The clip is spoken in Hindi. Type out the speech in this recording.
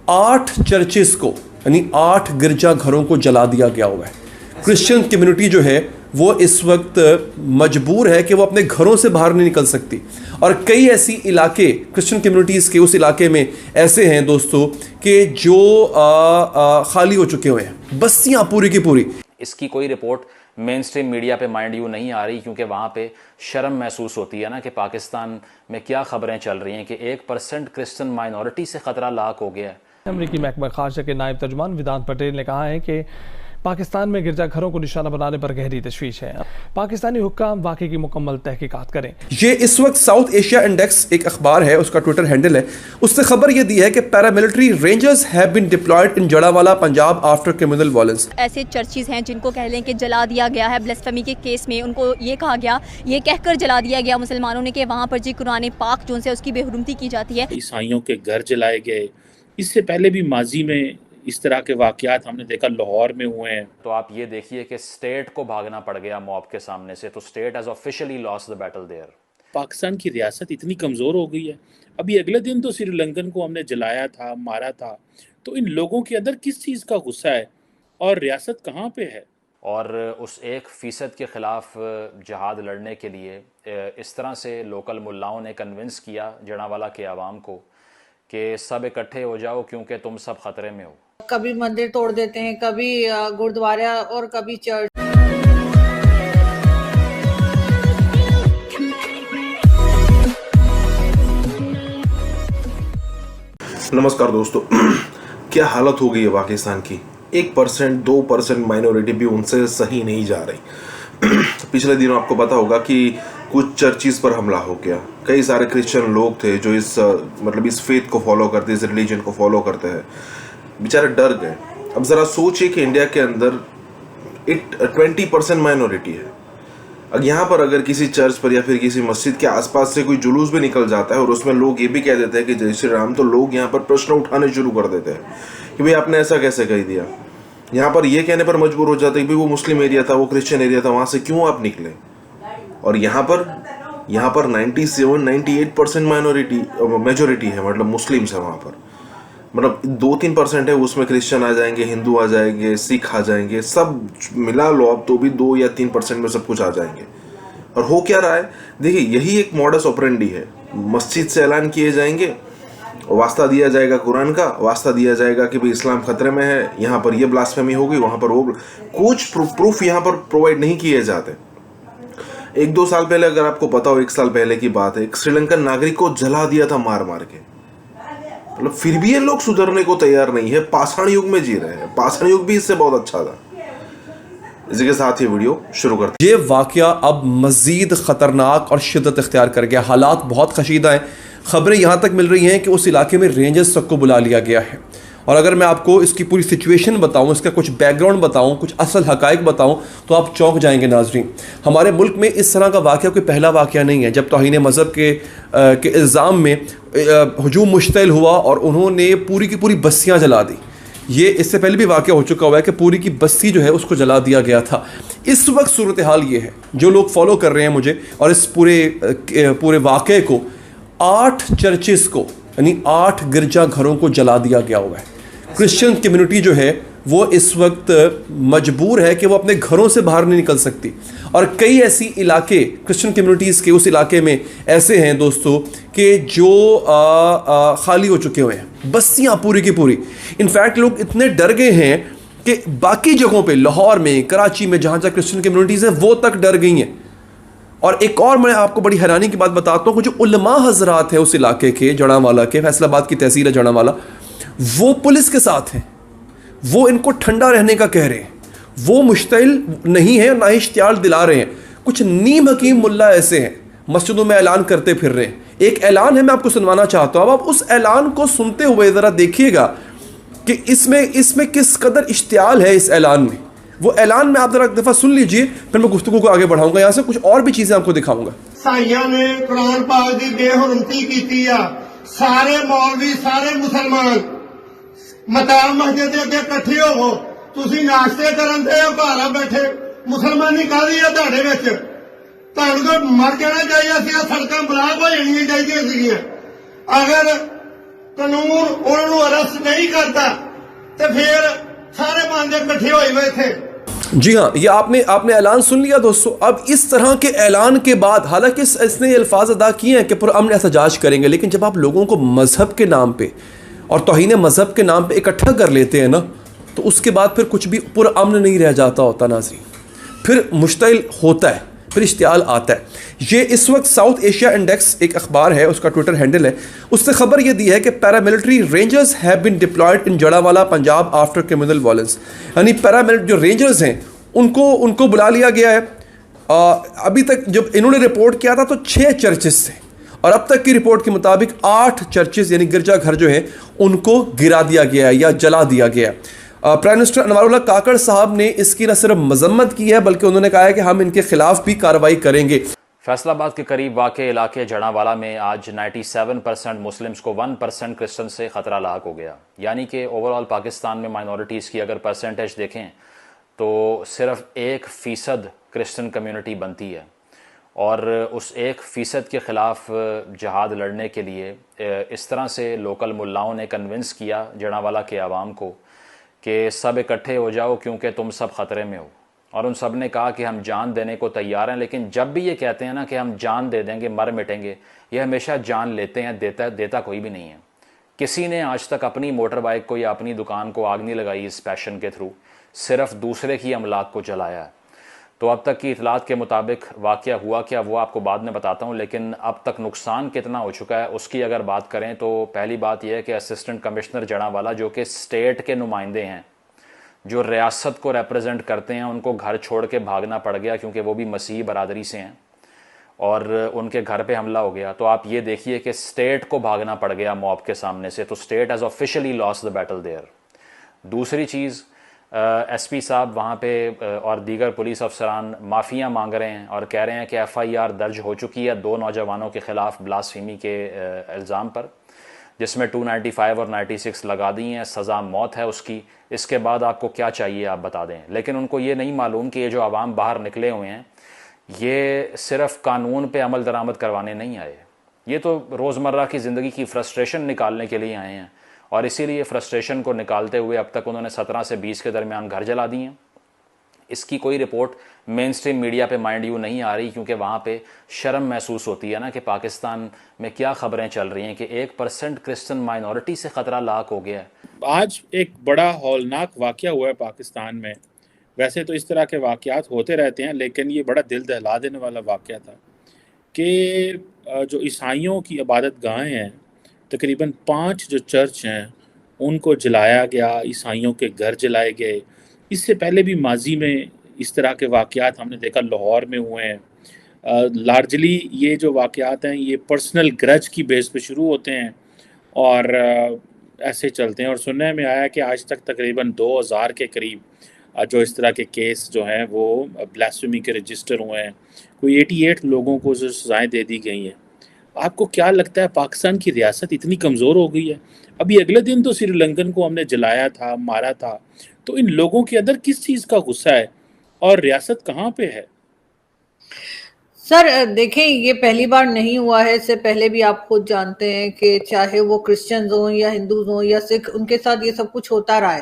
8 चर्चेस को यानी 8 गिरजाघरों को जला दिया गया हुआ है। क्रिश्चियन कम्युनिटी जो है वो इस वक्त मजबूर है कि वो अपने घरों से बाहर नहीं निकल सकती, और कई ऐसी इलाके क्रिश्चियन कम्युनिटीज़ के उस इलाके में ऐसे हैं दोस्तों कि जो खाली हो चुके हुए हैं, बस्तियां पूरी की पूरी। इसकी कोई रिपोर्ट मेन स्ट्रीम मीडिया पे माइंड यू नहीं आ रही, क्योंकि वहाँ पे शर्म महसूस होती है ना कि पाकिस्तान में क्या खबरें चल रही हैं कि 1% क्रिश्चियन माइनॉरिटी से ख़तरा लाक हो गया है। अमरीकी महकमा खारजा के नायब तर्जुमान वेदांत पटेल ने कहा है कि पाकिस्तान में गिरजाघरों को निशाना बनाने पर गहरी तशवीश है। पाकिस्तानी हुक्काम वाक़े की मुकम्मल तहकीकात करें। ये इस वक्त साउथ एशिया इंडेक्स एक अखबार है, उसका ट्विटर हैंडल है, उसने खबर ये दी है कि paramilitary rangers have been deployed in Jaranwala Punjab after criminal violence. ऐसे चर्चेज हैं जिनको कह लें कि जला दिया गया है, ब्लेस्फेमी के केस में उनको ये कहा गया, ये कहकर जला दिया गया मुसलमानों ने कि वहाँ पर जी कुरान पाक जो है उसकी बेहुरमती की जाती है। ईसाइयों के घर जलाए गए, इससे पहले भी माजी में इस तरह के वाक़यात हमने देखा लाहौर में हुए हैं। तो आप ये देखिए कि स्टेट को भागना पड़ गया मॉब के सामने से, तो state has officially lost the battle there. Pakistan की रियासत इतनी कमज़ोर हो गई है। अभी अगले दिन तो श्रीलंकन को हमने जलाया था, मारा था, तो इन लोगों के अंदर किस चीज़ का गुस्सा है और रियासत कहाँ पे है? और उस 1% के ख़िलाफ़ जहाद लड़ने के लिए इस तरह से लोकल मुल्लाओं ने कन्विंस किया जड़ावाला के आवाम को कि सब इकट्ठे हो जाओ क्योंकि तुम सब ख़तरे में हो। कभी मंदिर तोड़ देते हैं, कभी गुरुद्वारा और कभी चर्च। नमस्कार दोस्तों, क्या हालत हो गई है पाकिस्तान की। 1% 2% माइनॉरिटी भी उनसे सही नहीं जा रही। पिछले दिनों आपको पता होगा कि कुछ चर्चिस पर हमला हो गया। कई सारे क्रिश्चियन लोग थे जो इस फेथ को फॉलो करते, इस रिलीजन को फॉलो करते हैं, बेचारे डर गए। अब ज़रा सोचिए कि इंडिया के अंदर 20% माइनॉरिटी है। अब यहाँ पर अगर किसी चर्च पर या फिर किसी मस्जिद के आसपास से कोई जुलूस भी निकल जाता है और उसमें लोग ये भी कह देते हैं कि जय श्री राम, तो लोग यहाँ पर प्रश्न उठाने शुरू कर देते हैं कि भाई आपने ऐसा कैसे कह दिया। यहाँ पर ये कहने पर मजबूर हो जाते हैं कि भाई वो मुस्लिम एरिया था, वो क्रिश्चियन एरिया था, वहाँ से क्यों आप निकले। और यहाँ पर 97-98% माइनॉरिटी मेजोरिटी है, मतलब मुस्लिम्स है वहाँ पर। मतलब 2-3% है, उसमें क्रिश्चियन आ जाएंगे, हिंदू आ जाएंगे, सिख आ जाएंगे, सब मिला लो अब तो भी 2 या 3% में सब कुछ आ जाएंगे। और हो क्या रहा है देखिए, यही एक मॉडस ऑपरेंडी है। मस्जिद से ऐलान किए जाएंगे, वास्ता दिया जाएगा कुरान का, वास्ता दिया जाएगा कि भाई इस्लाम खतरे में है, यहाँ पर ये ब्लास्फेमी हो गई, वहाँ पर वो, कुछ प्रूफ यहाँ पर प्रोवाइड नहीं किए जाते। 1-2 साल पहले, अगर आपको पता हो, 1 साल पहले की बात है, एक श्रीलंकन नागरिक को जला दिया था मार मार के। मतलब फिर भी ये लोग सुधरने को तैयार नहीं है, पाषाण युग में जी रहे हैं। पाषाण युग भी इससे बहुत अच्छा था। इसी के साथ ये वीडियो शुरू करते हैं। ये वाकया अब मजीद खतरनाक और शिद्दत इख्तियार कर गया। हालात बहुत कशीदा हैं। खबरें यहाँ तक मिल रही हैं कि उस इलाके में रेंजर्स तक को बुला लिया गया है। और अगर मैं आपको इसकी पूरी सिचुएशन बताऊं, इसका कुछ बैकग्राउंड बताऊं, कुछ असल हकायक बताऊं, तो आप चौंक जाएंगे नाजरीन। हमारे मुल्क में इस तरह का वाक़या कोई पहला वाक़या नहीं है जब तौहीन मज़हब के इल्ज़ाम में हजूम मुश्तइल हुआ और उन्होंने पूरी की पूरी बस्तियाँ जला दी। ये इससे पहले भी वाक़या हो चुका हुआ है कि पूरी की बस्ती जो है उसको जला दिया गया था। इस वक्त सूरत हाल ये है, जो लोग फॉलो कर रहे हैं मुझे और इस पूरे वाक़े को, 8 चर्चेस को यानी 8 गिरजाघरों को जला दिया गया हुआ है। क्रिश्चियन कम्युनिटी जो है वो इस वक्त मजबूर है कि वो अपने घरों से बाहर नहीं निकल सकती, और कई ऐसी इलाके क्रिश्चियन कम्युनिटीज़ के उस इलाके में ऐसे हैं दोस्तों कि जो खाली हो चुके हुए हैं, बस्तियां पूरी की पूरी। इनफैक्ट लोग इतने डर गए हैं कि बाकी जगहों पे, लाहौर में, कराची में, जहाँ जहाँ क्रिश्चियन कम्युनिटीज़ हैं वो तक डर गई हैं। और एक और मैं आपको बड़ी हैरानी की बात बताता हूँ, जो उलमा हजरात हैं उस इलाके के, जड़ावाला के, फैसलाबाद की तहसील है जड़ावाला, वो पुलिस के साथ हैं। वो इनको ठंडा रहने का कह रहे हैं, वो मुश्तिल नहीं है, ना ही इश्तियाल दिला रहे हैं। कुछ नीम हकीम मुल्ला ऐसे हैं मस्जिदों में ऐलान करते फिर रहे हैं। एक ऐलान है, मैं आपको सुनवाना चाहता हूँ। अब आप उस ऐलान को सुनते हुए ज़रा देखिएगा कि इसमें किस कदर इश्तियाल है इस ऐलान में। वो ऐलान में आप जरा एक दफ़ा सुन लीजिए, फिर मैं गुफ्तगू को आगे बढ़ाऊंगा। यहाँ से कुछ और भी चीज़ें आपको दिखाऊंगा। साइया ने कुरान पाक की बेहुरमती की, सारे मौलवी, सारे मुसलमान मताब मस्जिद के अगे इकट्ठे होवो। तुसी नाश्ते करन दे घर बैठे, मुसलमानी काहदी है तुहाडे विच? तुहानू तो मर जाना चाहिए सी, सड़कां ब्लॉक हो जानियां चाहिए सी। अगर ਕਾਨੂੰਨ ਉਹਨਾਂ ਨੂੰ ਅਰੈਸਟ ਨਹੀਂ ਕਰਦਾ ਤੇ ਫਿਰ ਸਾਰੇ ਬੰਦੇ ਇਕੱਠੇ ਹੋਏ ਹੋਏ थे। जी हाँ, ये आपने ऐलान सुन लिया दोस्तों। अब इस तरह के ऐलान के बाद, हालांकि इसने ये अल्फाज अदा किए हैं कि पुरअमन एहतजाज करेंगे, लेकिन जब आप लोगों को मजहब के नाम पे और तौहीन मजहब के नाम पे इकट्ठा कर लेते हैं ना, तो उसके बाद फिर कुछ भी पुरअमन नहीं रह जाता होता नाज़रीन, फिर मुश्तिल होता है, फिर इश्तियाल आता है। ये इस वक्त साउथ एशिया इंडेक्स एक अखबार है, उसका ट्विटर हैंडल है, उससे खबर ये दी है कि paramilitary rangers have been deployed in Jaranwala Punjab after criminal violence. यानी पैरामिलिट्री जो रेंजर्स हैं उनको बुला लिया गया है। अभी तक जब इन्होंने रिपोर्ट किया था तो 6 चर्चेस थे, और अब तक की रिपोर्ट के मुताबिक 8 चर्चेस यानी गिरजाघर जो हैं उनको गिरा दिया गया है या जला दिया गया है। प्राइम मिनिस्टर अनवारुल्लाह काकड़ साहब ने इसकी न सिर्फ मजम्मत की है, बल्कि उन्होंने कहा है कि हम इनके खिलाफ भी कार्रवाई करेंगे। फैसलाबाद के करीब वाक़ इलाके जड़ावाला में आज 97% मुस्लिम्स को 1% क्रिश्चन से ख़तरा लाक हो गया। यानी कि ओवरऑल पाकिस्तान में माइनॉरिटीज़ की अगर परसेंटेज देखें तो सिर्फ 1% क्रिश्चियन कम्युनिटी बनती है, और उस 1% के ख़िलाफ़ जहाद लड़ने के लिए इस तरह से लोकल मुल्लाओं ने कन्विंस किया जड़ावाला के आवाम को कि सब इकट्ठे हो जाओ क्योंकि तुम सब ख़तरे में हो। और उन सब ने कहा कि हम जान देने को तैयार हैं, लेकिन जब भी ये कहते हैं ना कि हम जान दे देंगे, मर मिटेंगे, ये हमेशा जान लेते हैं, देता कोई भी नहीं है। किसी ने आज तक अपनी मोटर बाइक को या अपनी दुकान को आग नहीं लगाई इस पैशन के थ्रू, सिर्फ दूसरे की अमलाक को जलाया है। तो अब तक की इतलात के मुताबिक वाक़या हुआ क्या वो आपको बाद में बताता हूँ, लेकिन अब तक नुकसान कितना हो चुका है उसकी अगर बात करें तो पहली बात यह है कि असिस्टेंट कमिश्नर जड़ावाला जो कि स्टेट के नुमाइंदे हैं, जो रियासत को रिप्रेजेंट करते हैं, उनको घर छोड़ के भागना पड़ गया क्योंकि वो भी मसीही बरादरी से हैं और उनके घर पे हमला हो गया। तो आप ये देखिए कि स्टेट को भागना पड़ गया मॉब के सामने से, तो state has officially lost the battle there. दूसरी चीज़, एसपी साहब वहाँ पे और दीगर पुलिस अफसरान माफ़ियाँ मांग रहे हैं और कह रहे हैं कि एफआईआर दर्ज हो चुकी है 2 नौजवानों के ख़िलाफ़ ब्लास्फेमी के इल्ज़ाम पर, जिसमें 295 और 96 लगा दी हैं, सज़ा मौत है उसकी। इसके बाद आपको क्या चाहिए आप बता दें। लेकिन उनको ये नहीं मालूम कि ये जो आवाम बाहर निकले हुए हैं ये सिर्फ़ कानून पे अमल दरामद करवाने नहीं आए, ये तो रोज़मर्रा की ज़िंदगी की फ्रस्ट्रेशन निकालने के लिए आए हैं, और इसीलिए फ्रस्ट्रेशन को निकालते हुए अब तक उन्होंने 17 से 20 के दरमियान घर जला दिए हैं। इसकी कोई रिपोर्ट मेन स्ट्रीम मीडिया पे माइंड यू नहीं आ रही, क्योंकि वहाँ पे शर्म महसूस होती है ना कि पाकिस्तान में क्या ख़बरें चल रही हैं कि 1% क्रिश्चियन माइनॉरिटी से ख़तरा लाक हो गया है। आज एक बड़ा हौलनाक वाक़या हुआ है पाकिस्तान में। वैसे तो इस तरह के वाक़यात होते रहते हैं, लेकिन ये बड़ा दिल दहला देने वाला वाक़या था कि जो ईसाइयों की इबादत गाहें हैं, तकरीबन 5 जो चर्च हैं उनको जलाया गया, ईसाइयों के घर जलाए गए। इससे पहले भी माजी में इस तरह के वाक़यात हमने देखा, लाहौर में हुए हैं। लार्जली ये जो वाक़यात हैं ये पर्सनल ग्रज की बेस पे शुरू होते हैं और ऐसे चलते हैं। और सुनने में आया कि आज तक तकरीबन 2000 के करीब जो इस तरह के केस जो हैं वो ब्लास्फेमी के रजिस्टर हुए हैं। कोई 88 लोगों को जो सज़ाएँ दे दी गई हैं। आपको क्या लगता है पाकिस्तान की रियासत इतनी कमज़ोर हो गई है? अभी अगले दिन तो श्रीलंकन को हमने जलाया था, मारा था, तो इन लोगों के अंदर किस चीज़ का गुस्सा है और रियासत कहाँ पे है? सर देखें, ये पहली बार नहीं हुआ है, इससे पहले भी आप खुद जानते हैं कि चाहे वो क्रिश्चियंस हों या हिंदूज हों या सिख, उनके साथ ये सब कुछ होता रहा है।